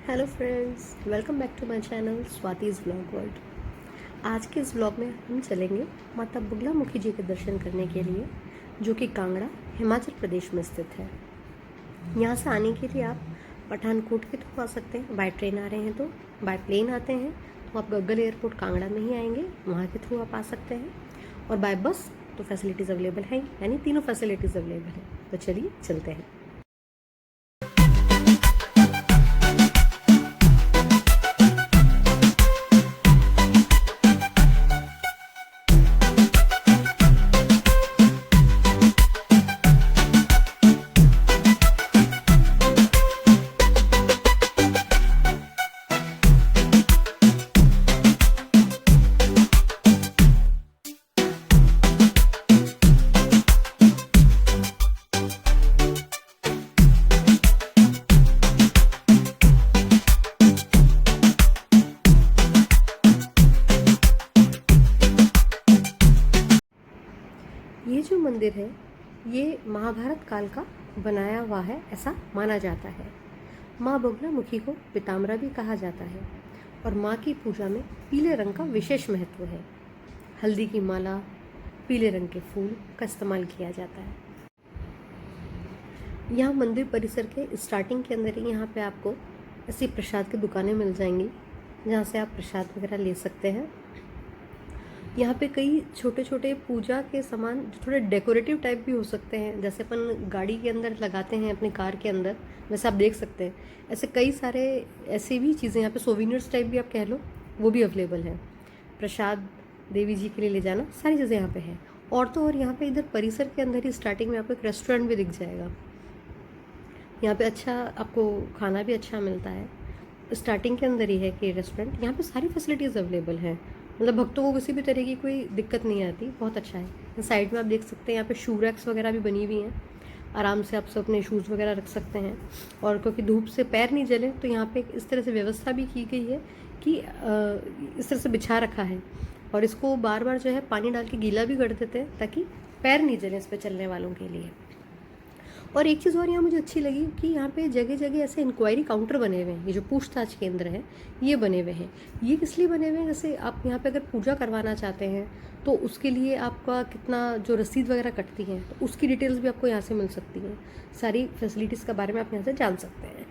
Hello friends, welcome back to my channel Swati's vlog world. आज के इस व्लॉग में हम चलेंगे माता बगलामुखी जी के दर्शन करने के लिए, जो कि कांगड़ा हिमाचल प्रदेश में स्थित है। यहाँ से आने के लिए आप पठानकोट के थ्रू आ सकते हैं। बाय ट्रेन आ रहे हैं तो, बाय प्लेन आते हैं तो आप गग्गल एयरपोर्ट कांगड़ा में ही आएंगे, वहाँ के थ्रू आप आ सकते हैं। और बाय बस तो फैसिलिटीज़ अवेलेबल हैं, यानी तीनों फैसिलिटीज़ अवेलेबल हैं। तो चलिए चलते हैं। ये जो मंदिर है ये महाभारत काल का बनाया हुआ है, ऐसा माना जाता है। माँ बगलामुखी को पीताम्बरा भी कहा जाता है और माँ की पूजा में पीले रंग का विशेष महत्व है। हल्दी की माला, पीले रंग के फूल का इस्तेमाल किया जाता है। यहाँ मंदिर परिसर के स्टार्टिंग के अंदर ही यहाँ पे आपको ऐसी प्रसाद की दुकानें मिल जाएंगी, जहाँ से आप प्रसाद वगैरह ले सकते हैं। यहाँ पे कई छोटे छोटे पूजा के सामान जो थोड़े डेकोरेटिव टाइप भी हो सकते हैं, जैसे अपन गाड़ी के अंदर लगाते हैं अपनी कार के अंदर, वैसे आप देख सकते हैं। ऐसे कई सारे ऐसी भी चीज़ें यहाँ पे सोविनियर्स टाइप भी आप कह लो, वो भी अवेलेबल है। प्रसाद देवी जी के लिए ले जाना, सारी चीज़ें यहाँ पे है। और तो और यहाँ पे इधर परिसर के अंदर ही स्टार्टिंग में आपको एक रेस्टोरेंट भी दिख जाएगा। यहाँ पे अच्छा आपको खाना भी अच्छा मिलता है। स्टार्टिंग के अंदर ही है कि रेस्टोरेंट, यहाँ पे सारी फैसिलिटीज़ अवेलेबल हैं। मतलब भक्तों को किसी भी तरह की कोई दिक्कत नहीं आती, बहुत अच्छा है। साइड में आप देख सकते हैं यहाँ पे शू रैक्स वगैरह भी बनी हुई हैं, आराम से आप सब अपने शूज़ वगैरह रख सकते हैं। और क्योंकि धूप से पैर नहीं जले तो यहाँ पे इस तरह से व्यवस्था भी की गई है कि इस तरह से बिछा रखा है, और इसको बार बार जो है पानी डाल के गीला भी कर देते हैं ताकि पैर नहीं जले इस पर चलने वालों के लिए। और एक चीज़ और यहाँ मुझे अच्छी लगी कि यहाँ पे जगह जगह ऐसे इंक्वायरी काउंटर बने हुए हैं। ये जो पूछताछ केंद्र है ये बने हुए हैं। ये किस लिए बने हुए हैं, जैसे आप यहाँ पे अगर पूजा करवाना चाहते हैं तो उसके लिए आपका कितना जो रसीद वगैरह कटती है तो उसकी डिटेल्स भी आपको यहाँ से मिल सकती हैं। सारी फैसिलिटीज़ के बारे में आप यहाँ से जान सकते हैं।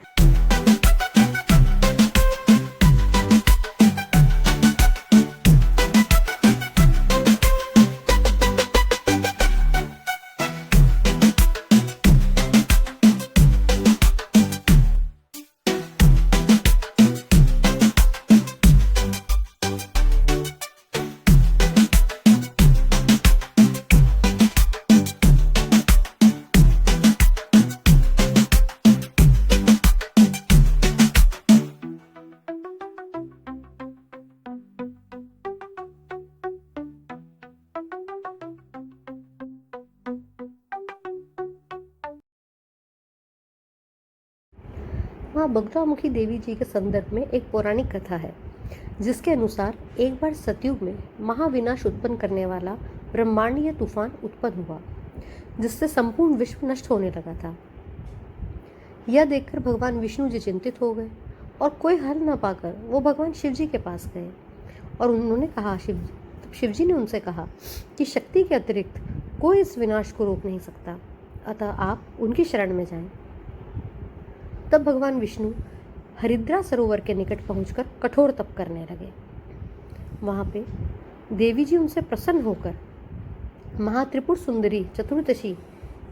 माँ बगलामुखी देवी जी के संदर्भ में एक पौराणिक कथा है, जिसके अनुसार एक बार सतयुग में महाविनाश उत्पन्न करने वाला ब्रह्मांडीय तूफान उत्पन्न हुआ, जिससे संपूर्ण विश्व नष्ट होने लगा था। यह देखकर भगवान विष्णु जी चिंतित हो गए और कोई हल न पाकर वो भगवान शिव जी के पास गए और उन्होंने कहा शिव जी ने उनसे कहा कि शक्ति के अतिरिक्त कोई इस विनाश को रोक नहीं सकता, अतः आप उनकी शरण में जाएं। तब भगवान विष्णु हरिद्रा सरोवर के निकट पहुंचकर कठोर तप करने लगे। वहाँ पे देवी जी उनसे प्रसन्न होकर महात्रिपुर सुंदरी चतुर्दशी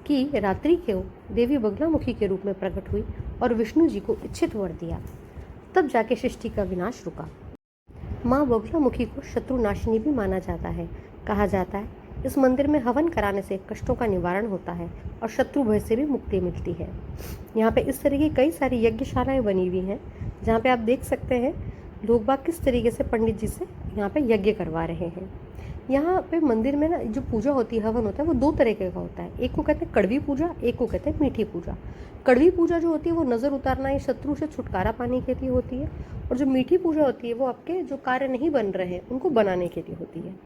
की रात्रि को देवी बगलामुखी के रूप में प्रकट हुई और विष्णु जी को इच्छित वर दिया। तब जाके सृष्टि का विनाश रुका। माँ बगलामुखी को शत्रुनाशिनी भी माना जाता है। कहा जाता है इस मंदिर में हवन कराने से कष्टों का निवारण होता है और शत्रु भय से भी मुक्ति मिलती है। यहाँ पे इस तरह की कई सारी यज्ञशालाएं बनी हुई हैं, जहाँ पे आप देख सकते हैं लोग बाग किस तरीके से पंडित जी से यहाँ पे यज्ञ करवा रहे हैं। यहाँ पे मंदिर में ना जो पूजा होती है, हवन होता है, वो दो तरीके का होता है। एक को कहते हैं कड़वी पूजा, एक को कहते हैं मीठी पूजा। कड़वी पूजा जो होती है वो नज़र उतारना या शत्रु से छुटकारा पाने के लिए होती है, और जो मीठी पूजा होती है वो आपके जो कार्य नहीं बन रहे हैं उनको बनाने के लिए होती है।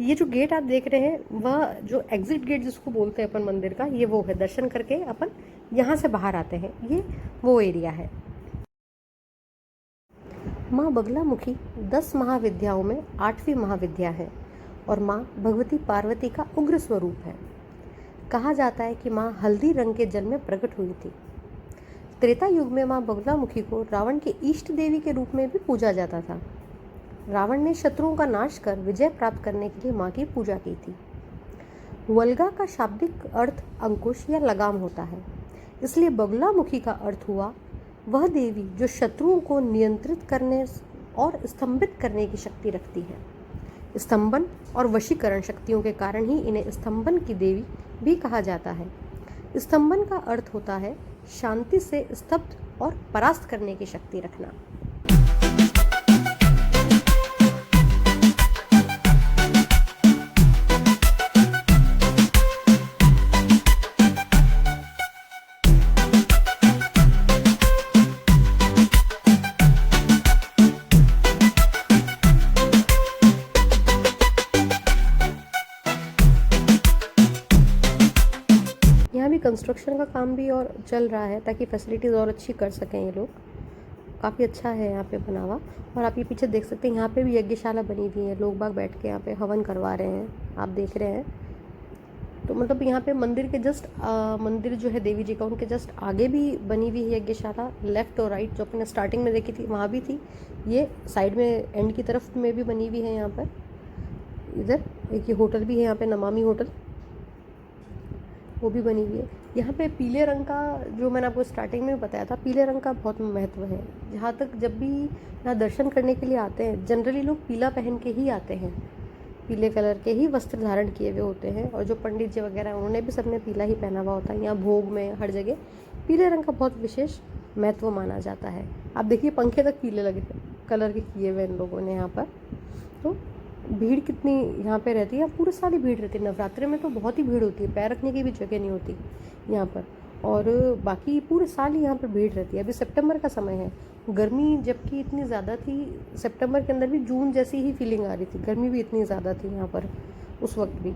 ये जो गेट आप देख रहे हैं वह जो एग्जिट गेट जिसको बोलते हैं अपन मंदिर का, ये वो है। दर्शन करके अपन यहाँ से बाहर आते हैं, ये वो एरिया है। माँ बगलामुखी 10 महाविद्याओं में 8वीं महाविद्या है और माँ भगवती पार्वती का उग्र स्वरूप है। कहा जाता है कि माँ हल्दी रंग के जल में प्रकट हुई थी। त्रेता युग में माँ बगलामुखी को रावण के इष्ट देवी के रूप में भी पूजा जाता था। रावण ने शत्रुओं का नाश कर विजय प्राप्त करने के लिए माँ की पूजा की थी। वल्गा का शाब्दिक अर्थ अंकुश या लगाम होता है, इसलिए बगलामुखी का अर्थ हुआ वह देवी जो शत्रुओं को नियंत्रित करने और स्तंभित करने की शक्ति रखती है। स्तंभन और वशीकरण शक्तियों के कारण ही इन्हें स्तंभन की देवी भी कहा जाता है। स्तंभन का अर्थ होता है शांति से स्तब्ध और परास्त करने की शक्ति रखना। यहाँ भी कंस्ट्रक्शन का काम भी और चल रहा है ताकि फैसिलिटीज़ और अच्छी कर सकें ये लोग। काफ़ी अच्छा है यहाँ पे बना हुआ। और आप ये पीछे देख सकते हैं, यहाँ पे भी यज्ञशाला बनी हुई है। लोग बाग बैठ के यहाँ पे हवन करवा रहे हैं, आप देख रहे हैं। तो मतलब यहाँ पे मंदिर के जस्ट मंदिर जो है देवी जी का, उनके जस्ट आगे भी बनी हुई है यज्ञशाला। लेफ़्ट और राइट जो अपने स्टार्टिंग में देखी थी वहाँ भी थी, ये साइड में एंड की तरफ में भी बनी हुई है। यहाँ पर इधर एक ये होटल भी है, यहाँ पे नमामि होटल, वो भी बनी हुई है। यहाँ पे पीले रंग का, जो मैंने आपको स्टार्टिंग में बताया था, पीले रंग का बहुत महत्व है। जहाँ तक जब भी यहाँ दर्शन करने के लिए आते हैं, जनरली लोग पीला पहन के ही आते हैं, पीले कलर के ही वस्त्र धारण किए हुए होते हैं। और जो पंडित जी वगैरह हैं उन्होंने भी सबने पीला ही पहना हुआ होता है। यहाँ भोग में हर जगह पीले रंग का बहुत विशेष महत्व माना जाता है। आप देखिए पंखे तक पीले लगे कलर के किए हुए इन लोगों ने यहाँ पर। तो भीड़ कितनी यहाँ पे रहती है, पूरे साल ही भीड़ रहती है। नवरात्रि में तो बहुत ही भीड़ होती है, पैर रखने की भी जगह नहीं होती यहाँ पर। और बाकी पूरे साल ही यहाँ पर भीड़ रहती है। अभी सितंबर का समय है, गर्मी जबकि इतनी ज़्यादा थी, सितंबर के अंदर भी जून जैसी ही फीलिंग आ रही थी, गर्मी भी इतनी ज़्यादा थी यहाँ पर उस वक्त भी।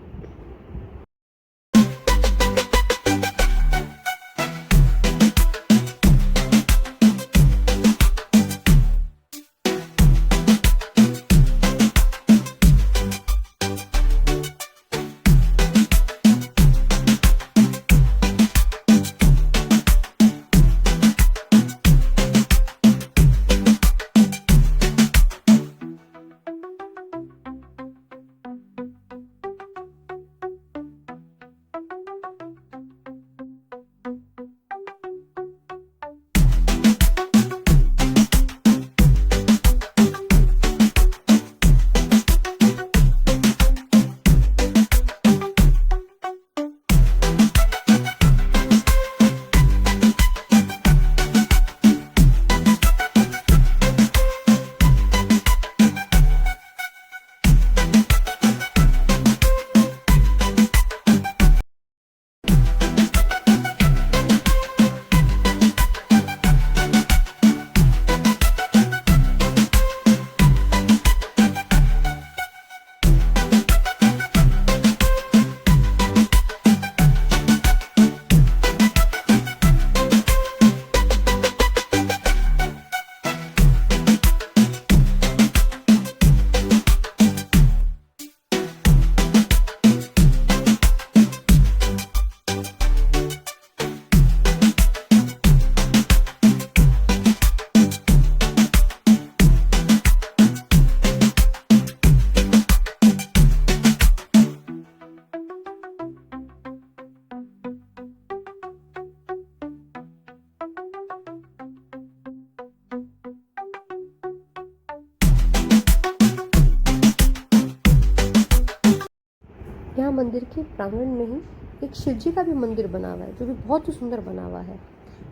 यहाँ मंदिर के प्रांगण में ही एक शिव जी का भी मंदिर बना हुआ है, जो भी बहुत ही सुंदर बना हुआ है।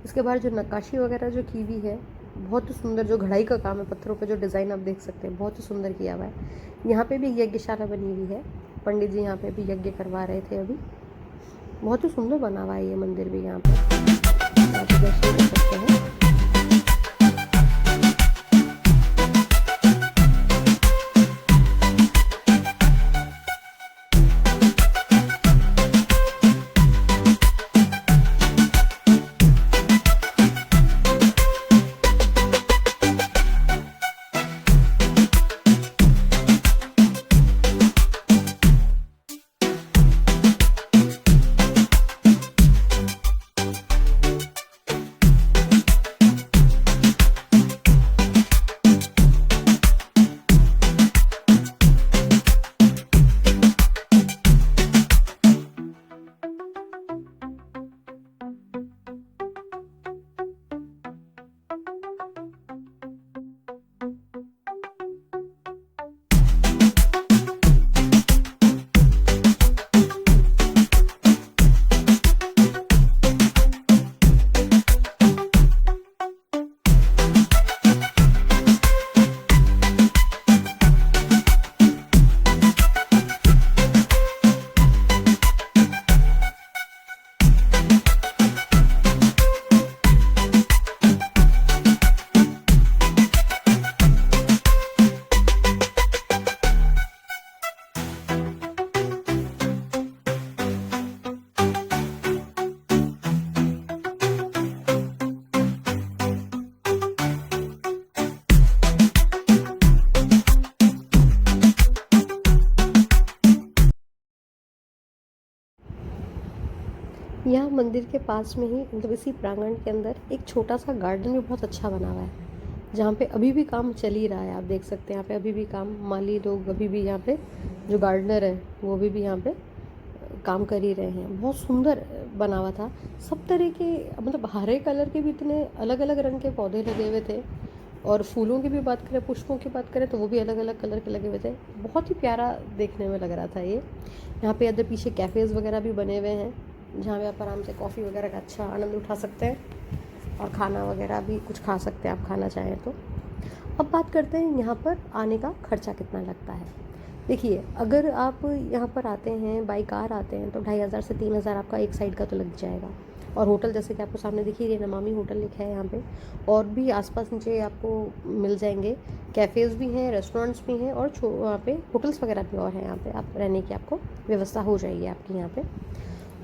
इसके बाहर जो नक्काशी वगैरह जो की हुई है, बहुत ही सुंदर, जो घड़ाई का काम है, पत्थरों पे जो डिज़ाइन आप देख सकते हैं, बहुत ही सुंदर किया हुआ है। यहाँ पे भी यज्ञशाला बनी हुई है, पंडित जी यहाँ पे भी यज्ञ करवा रहे थे अभी। बहुत ही सुंदर बना हुआ है ये मंदिर भी। यहाँ पे दर्शन कर सकते हैं। मंदिर के पास में ही मतलब इसी प्रांगण के अंदर एक छोटा सा गार्डन भी बहुत अच्छा बना हुआ है, जहाँ पे अभी भी काम चल ही रहा है। आप देख सकते हैं यहाँ पे अभी भी काम, माली लोग अभी भी यहाँ पे, जो गार्डनर है वो अभी भी यहाँ पे काम कर ही रहे हैं। बहुत सुंदर बना हुआ था। सब तरह के मतलब हरे कलर के भी इतने अलग अलग रंग के पौधे लगे हुए थे, और फूलों की भी बात करें, पुष्पों की बात करें तो वो भी अलग अलग कलर के लगे हुए थे। बहुत ही प्यारा देखने में लग रहा था ये। यहाँ पे इधर पीछे कैफ़ेज़ वगैरह भी बने हुए हैं, जहाँ पे आप आराम से कॉफ़ी वगैरह का अच्छा आनंद उठा सकते हैं, और खाना वगैरह भी कुछ खा सकते हैं आप खाना चाहें तो। अब बात करते हैं यहाँ पर आने का खर्चा कितना लगता है। देखिए, अगर आप यहाँ पर आते हैं बाई कार आते हैं तो 2500 से 3000 आपका एक साइड का तो लग जाएगा। और होटल जैसे कि आपको सामने दिखी रही है, नमामि होटल लिखा है यहाँ पे, और भी आसपास नीचे आपको मिल जाएंगे। कैफ़ेज़ भी हैं, रेस्टोरेंट्स भी हैं, और वहाँ पे होटल्स वगैरह भी और हैं। यहाँ पे आप रहने की आपको व्यवस्था हो जाएगी आपकी यहाँ पे।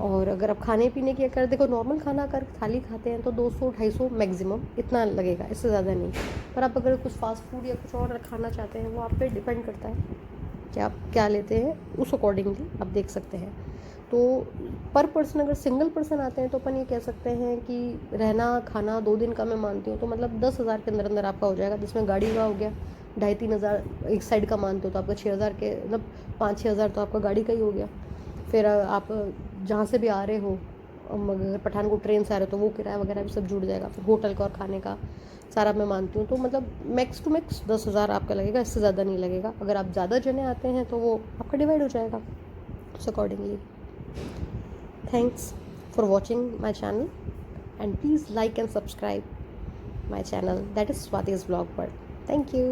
और अगर आप खाने पीने की अगर देखो, नॉर्मल खाना अगर थाली खाते हैं तो 200-250 मैक्सिमम इतना लगेगा, इससे ज़्यादा नहीं। पर आप अगर कुछ फास्ट फूड या कुछ और खाना चाहते हैं, वो आप पे डिपेंड करता है कि आप क्या लेते हैं, उस अकॉर्डिंगली आप देख सकते हैं। तो पर पर्सन अगर सिंगल पर्सन आते हैं तो अपन ये कह सकते हैं कि रहना खाना 2 दिन का मैं मानती हूँ, तो मतलब 10,000 के अंदर अंदर आपका हो जाएगा, जिसमें गाड़ी का हो गया 2,500-3,000, एक साइड का मानते हो तो आपका 6,000 के मतलब 5-6 हज़ार तो आपका गाड़ी का ही हो गया। फिर आप जहाँ से भी आ रहे हो, अगर पठानकोट ट्रेन से आ रहे हो तो वो किराया वगैरह भी सब जुड़ जाएगा। फिर होटल का और खाने का सारा मैं मानती हूँ, तो मतलब मैक्स टू मैक्स 10,000 आपका लगेगा, इससे ज़्यादा नहीं लगेगा। अगर आप ज़्यादा जने आते हैं तो वो आपका डिवाइड हो जाएगा उस accordingly. Thanks for watching my channel, and please like and subscribe my channel, that is Swati's blog world. Thank you.